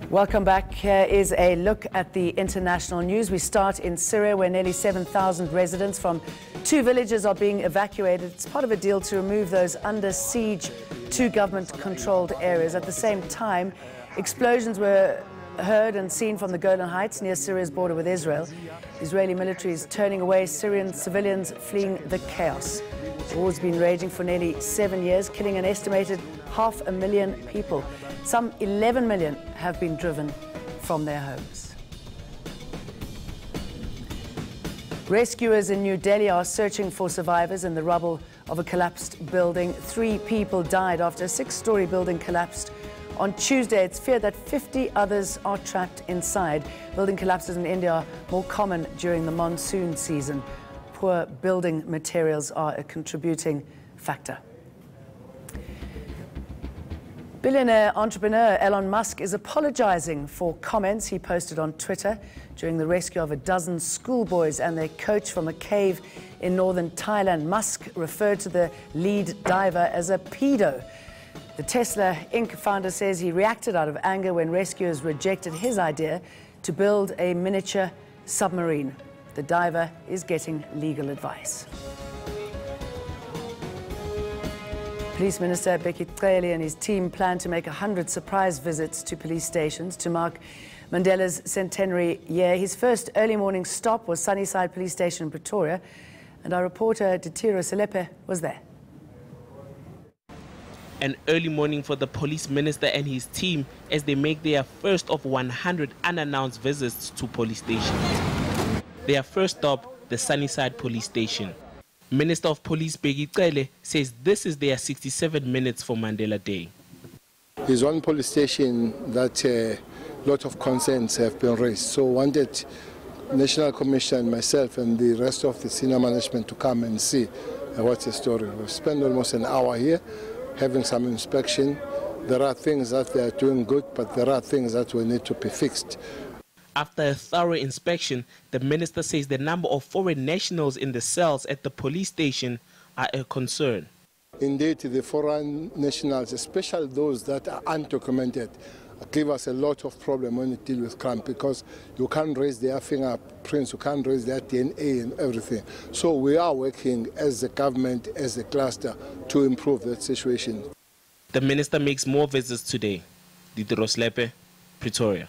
Welcome back. Here is a look at the international news. We start in Syria, where nearly 7,000 residents from 2 villages are being evacuated. It's part of a deal to remove those under siege to government-controlled areas. At the same time, explosions were heard and seen from the Golan Heights near Syria's border with Israel. The Israeli military is turning away Syrian civilians fleeing the chaos. The war's been raging for nearly 7 years, killing an estimated 500,000 people. Some 11 million have been driven from their homes. Rescuers in New Delhi are searching for survivors in the rubble of a collapsed building. 3 people died after a 6-story building collapsed on Tuesday. It's feared that 50 others are trapped inside. Building collapses in India are more common during the monsoon season. Poor building materials are a contributing factor. Billionaire entrepreneur Elon Musk is apologizing for comments he posted on Twitter during the rescue of a dozen schoolboys and their coach from a cave in northern Thailand. Musk referred to the lead diver as a pedo. The Tesla Inc. founder says he reacted out of anger when rescuers rejected his idea to build a miniature submarine. The diver is getting legal advice. Police Minister Bekele and his team plan to make 100 surprise visits to police stations to mark Mandela's centenary year. His first early morning stop was Sunnyside Police Station in Pretoria, and our reporter Ditiro Selepe was there. An early morning for the police minister and his team as they make their first of 100 unannounced visits to police stations. Their first stop, the Sunnyside Police Station. Minister of Police Bekele says this is their 67 minutes for Mandela Day. There's one police station that a lot of concerns have been raised. So wanted National Commission, myself and the rest of the senior management to come and see what's the story. We've spent almost an hour here having some inspection. There are things that they are doing good, but there are things that will need to be fixed. After a thorough inspection, the minister says the number of foreign nationals in the cells at the police station are a concern. Indeed, the foreign nationals, especially those that are undocumented, give us a lot of problem when you deal with crime, because you can't raise their fingerprints, you can't raise their DNA and everything. So we are working as a government, as a cluster, to improve that situation. The minister makes more visits today. Ditiro Selepe, Pretoria.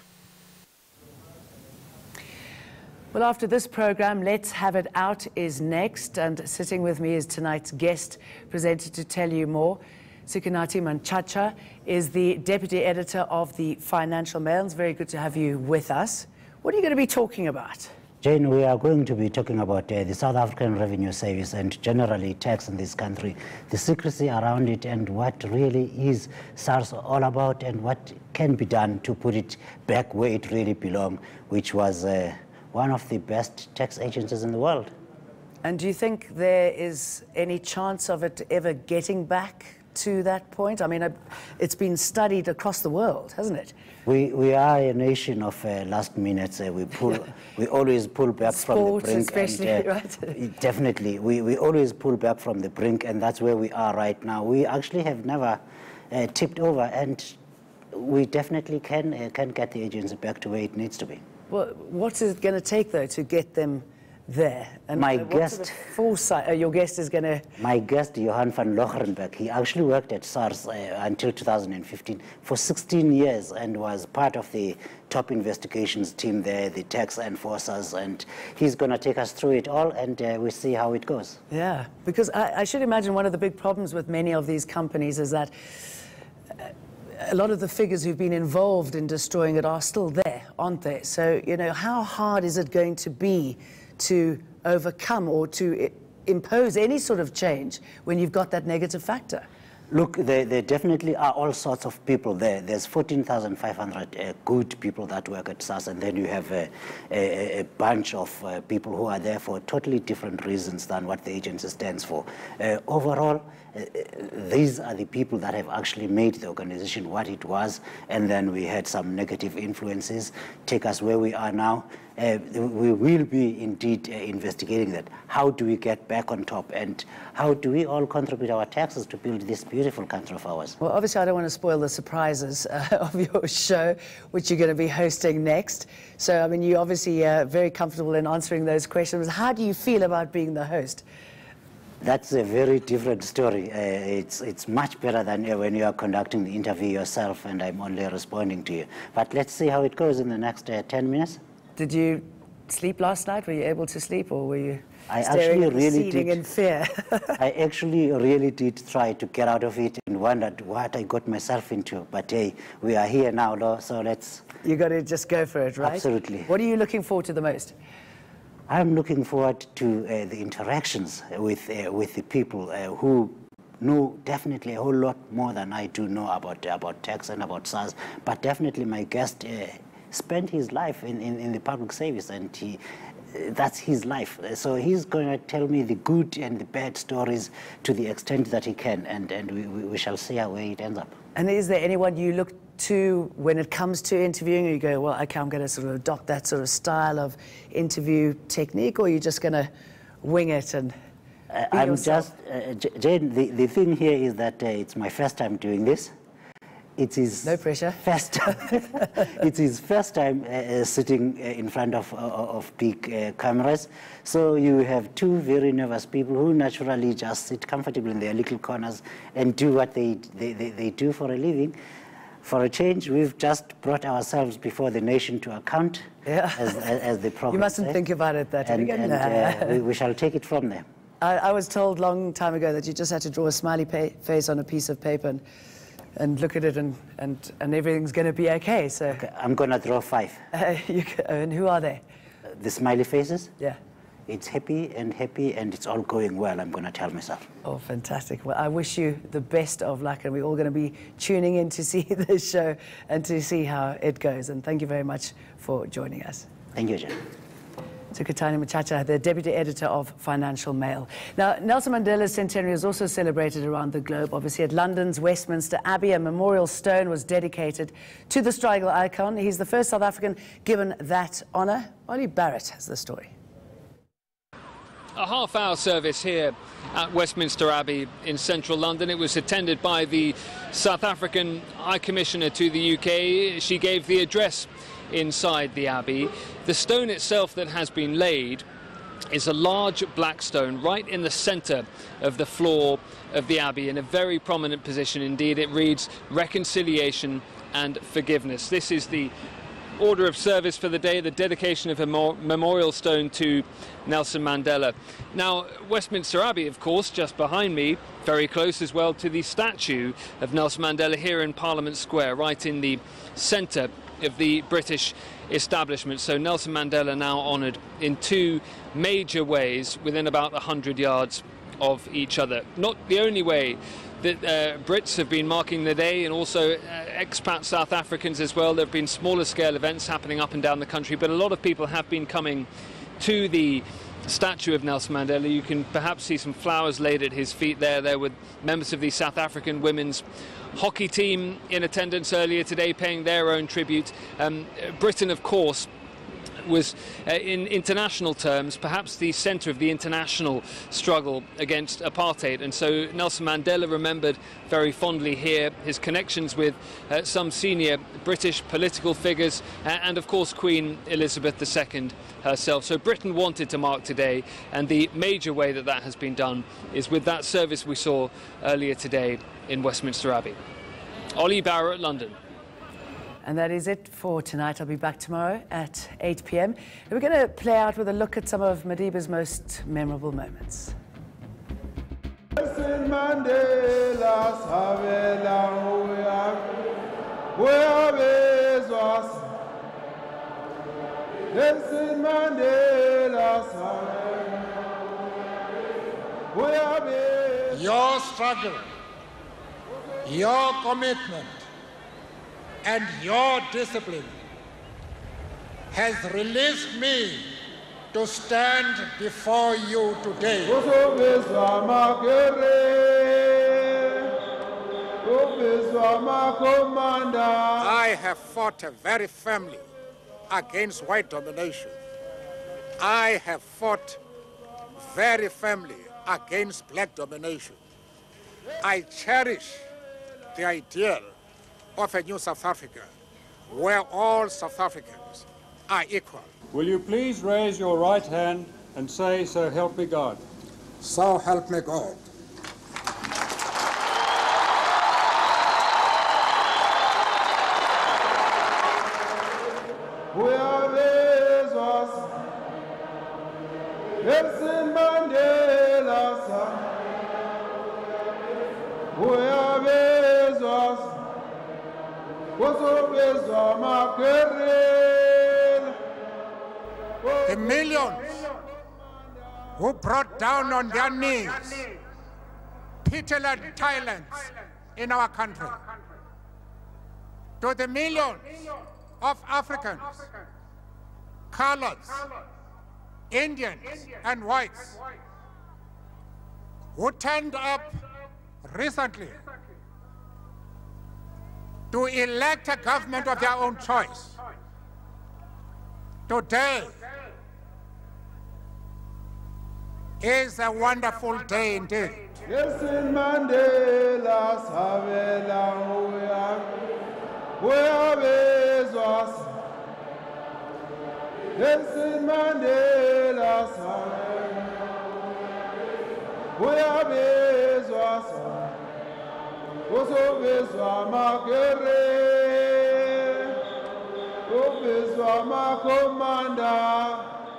Well, after this program, Let's Have It Out is next, and sitting with me is tonight's guest presenter to tell you more. Sukunati Manchacha is the deputy editor of the Financial Mail. It's very good to have you with us. What are you going to be talking about? Jane, we are going to be talking about the South African Revenue Service and generally tax in this country, the secrecy around it and what really is SARS all about and what can be done to put it back where it really belongs, which was one of the best tax agencies in the world. And do you think there is any chance of it ever getting back to that point? I mean, it's been studied across the world, hasn't it? We are a nation of last minutes. We always pull back from the brink. Especially, right? Definitely. We always pull back from the brink, and that's where we are right now. We actually have never tipped over, and we definitely can get the agency back to where it needs to be. Well, what is it going to take, though, to get them there? And my guest, your guest is going to... My guest, Johan van Logerenberg, he actually worked at SARS until 2015 for 16 years and was part of the top investigations team there, the tax enforcers, and he's going to take us through it all, and we'll see how it goes. Yeah, because I should imagine one of the big problems with many of these companies is that a lot of the figures who've been involved in destroying it are still there, aren't they? So, you know, how hard is it going to be to overcome or to impose any sort of change when you've got that negative factor? Look, there definitely are all sorts of people there. There's 14,500 good people that work at SARS, and then you have a bunch of people who are there for totally different reasons than what the agency stands for. Overall, these are the people that have actually made the organization what it was, and then we had some negative influences take us where we are now. We will be indeed investigating that. How do we get back on top, and how do we all contribute our taxes to build this beautiful country of ours? Well, obviously I don't want to spoil the surprises of your show, which you're going to be hosting next. So, I mean, you're obviously very comfortable in answering those questions. How do you feel about being the host? That's a very different story. It's much better than when you are conducting the interview yourself and I'm only responding to you. But let's see how it goes in the next 10 minutes. Did you sleep last night? Were you able to sleep, or were you I staring actually at the really ceiling did. in fear? I actually really did try to get out of it and wondered what I got myself into. But hey, we are here now, though, so let's... You got to just go for it, right? Absolutely. What are you looking forward to the most? I'm looking forward to the interactions with the people who know definitely a whole lot more than I do know about tax and about SARS. But definitely my guest spent his life in the public service, and that's his life. So he's going to tell me the good and the bad stories to the extent that he can, and we shall see how it ends up. And is there anyone you look to when it comes to interviewing, or you go, well, okay, I'm going to sort of adopt that sort of style of interview technique, or are you just going to wing it and I'm yourself? Jane, the thing here is that it's my first time doing this. It is no pressure. It's his first time sitting in front of big cameras. So you have two very nervous people who naturally just sit comfortably in their little corners and do what they do for a living. For a change, we've just brought ourselves before the nation to account, as the program You mustn't says. think about it that way. And we shall take it from there. I was told a long time ago that you just had to draw a smiley face on a piece of paper and look at it, and everything's going to be okay. So Okay, I'm going to draw 5. And who are they? The smiley faces? Yeah. It's happy, and it's all going well, I'm going to tell myself. Oh, fantastic. Well, I wish you the best of luck, and we're all going to be tuning in to see this show and to see how it goes. And thank you very much for joining us. Thank you, John. Sukhatani Machacha, the Deputy Editor of Financial Mail. Now, Nelson Mandela's centenary is also celebrated around the globe. Obviously, at London's Westminster Abbey, a memorial stone was dedicated to the struggle icon. He's the first South African given that honour. Ollie Barrett has the story. A half-hour service here at Westminster Abbey in central London. It was attended by the South African High Commissioner to the UK. She gave the address inside the Abbey. The stone itself that has been laid is a large black stone right in the centre of the floor of the Abbey, in a very prominent position indeed. It reads "Reconciliation and Forgiveness." This is the order of service for the day, the dedication of a memorial stone to Nelson Mandela. Now, Westminster Abbey, of course, just behind me, very close as well to the statue of Nelson Mandela here in Parliament Square, right in the centre of the British establishment. So Nelson Mandela now honoured in two major ways within about 100 yards of each other. Not the only way that Brits have been marking the day, and also expat South Africans as well. There have been smaller scale events happening up and down the country, but a lot of people have been coming to the statue of Nelson Mandela. You can perhaps see some flowers laid at his feet there. There were members of the South African women's hockey team in attendance earlier today, paying their own tribute. Britain, of course, was, in international terms, perhaps the centre of the international struggle against apartheid. And so Nelson Mandela remembered very fondly here, his connections with some senior British political figures, and of course Queen Elizabeth II herself. So Britain wanted to mark today, and the major way that that has been done is with that service we saw earlier today in Westminster Abbey. Ollie Barrett, London. And that is it for tonight. I'll be back tomorrow at 8 p.m. And we're going to play out with a look at some of Madiba's most memorable moments. Nelson Mandela your struggle, your commitment, and your discipline has released me to stand before you today. I have fought very firmly against white domination. I have fought very firmly against black domination. I cherish the ideal of a new South Africa where all South Africans are equal. Will you please raise your right hand and say, "So help me God"? So help me God. Nelson Mandela, the millions who brought down on their knees petulant tyrants in our country, to the millions of Africans, colors, Indians and whites who turned up recently to elect a government of their own choice. Today is a wonderful day indeed. Nelson Mandela, Nelson Mandela,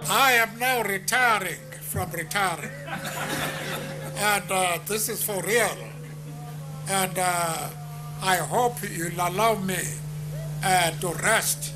I am now retiring from retiring. And this is for real. And I hope you'll allow me to rest